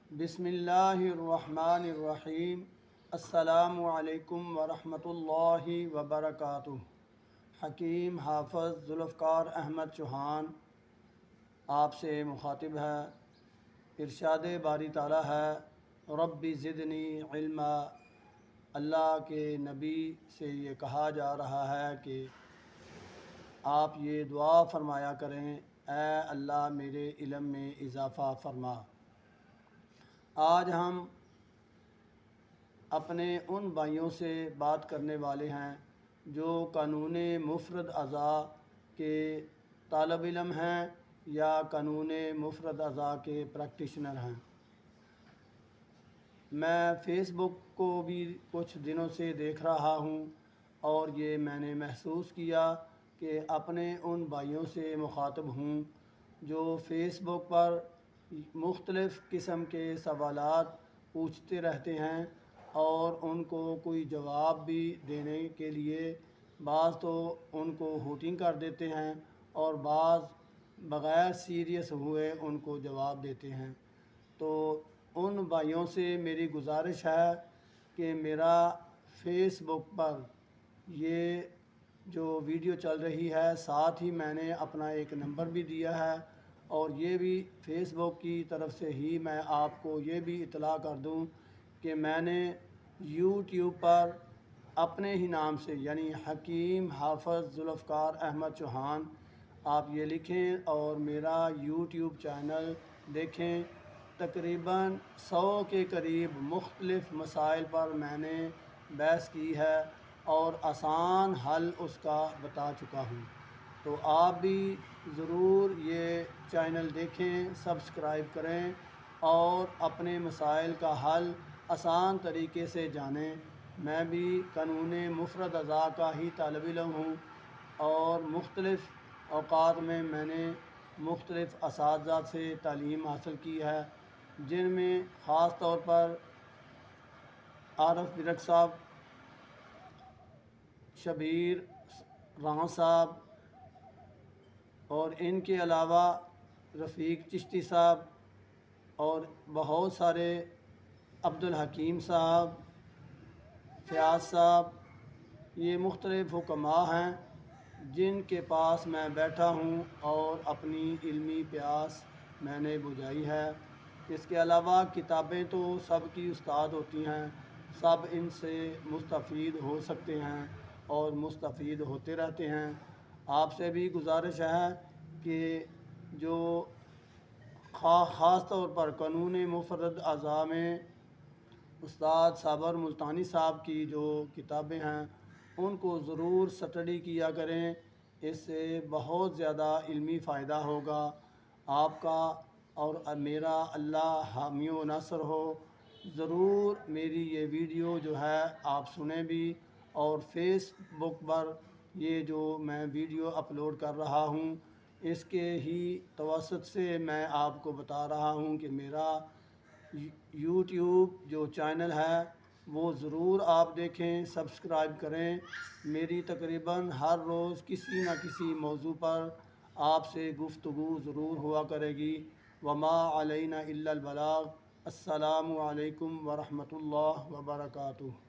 بسم اللہ الرحمن الرحیم۔ السلام علیکم ورحمۃ اللہ وبرکاتہ۔ حکیم حافظ ذوالفقار احمد چوہان آپ سے مخاطب ہے۔ ارشاد باری تعالیٰ ہے رب زدنی علما۔ اللہ کے نبی سے یہ کہا جا رہا ہے کہ آپ یہ دعا فرمایا کریں، اے اللہ میرے علم میں اضافہ فرما۔ آج ہم اپنے ان بھائیوں سے بات کرنے والے ہیں جو قانون مفرد اعضاء کے طالب علم ہیں یا قانون مفرد اعضاء کے پریکٹیشنر ہیں۔ میں فیس بک کو بھی کچھ دنوں سے دیکھ رہا ہوں اور یہ میں نے محسوس کیا کہ اپنے ان بھائیوں سے مخاطب ہوں جو فیس بک پر مختلف قسم کے سوالات پوچھتے رہتے ہیں اور ان کو کوئی جواب بھی دینے کے لیے بعض تو ان کو ہوٹنگ کر دیتے ہیں اور بعض بغیر سیریس ہوئے ان کو جواب دیتے ہیں۔ تو ان بھائیوں سے میری گزارش ہے کہ میرا فیس بک پر یہ جو ویڈیو چل رہی ہے، ساتھ ہی میں نے اپنا ایک نمبر بھی دیا ہے اور یہ بھی فیس بک کی طرف سے ہی میں آپ کو یہ بھی اطلاع کر دوں کہ میں نے یوٹیوب پر اپنے ہی نام سے یعنی حکیم حافظ ذوالفقار احمد چوہان آپ یہ لکھیں اور میرا یوٹیوب چینل دیکھیں۔ تقریباً 100 کے قریب مختلف مسائل پر میں نے بحث کی ہے اور آسان حل اس کا بتا چکا ہوں۔ تو آپ بھی ضرور یہ چینل دیکھیں، سبسکرائب کریں اور اپنے مسائل کا حل آسان طریقے سے جانیں۔ میں بھی قانون مفرد اعضاء کا ہی طالب علم ہوں اور مختلف اوقات میں نے مختلف اساتذہ سے تعلیم حاصل کی ہے، جن میں خاص طور پر عارف برٹ صاحب، شبیر راں صاحب اور ان کے علاوہ رفیق چشتی صاحب اور بہت سارے عبدالحکیم صاحب، فیاض صاحب، یہ مختلف حکماء ہیں جن کے پاس میں بیٹھا ہوں اور اپنی علمی پیاس میں نے بجھائی ہے۔ اس کے علاوہ کتابیں تو سب کی استاد ہوتی ہیں، سب ان سے مستفید ہو سکتے ہیں اور مستفید ہوتے رہتے ہیں۔ آپ سے بھی گزارش ہے کہ جو خاص طور پر قانون مفرد اعضاء میں استاد صابر ملتانی صاحب کی جو کتابیں ہیں ان کو ضرور سٹڈی کیا کریں، اس سے بہت زیادہ علمی فائدہ ہوگا آپ کا اور میرا۔ اللہ حامی و ناصر ہو۔ ضرور میری یہ ویڈیو جو ہے آپ سنیں بھی اور فیس بک پر یہ جو میں ویڈیو اپلوڈ کر رہا ہوں اس کے ہی توسط سے میں آپ کو بتا رہا ہوں کہ میرا یوٹیوب جو چینل ہے وہ ضرور آپ دیکھیں، سبسکرائب کریں۔ میری تقریباً ہر روز کسی نہ کسی موضوع پر آپ سے گفتگو ضرور ہوا کرے گی۔ وما علینا الا البلاغ۔ السلام علیکم ورحمۃ اللہ وبرکاتہ۔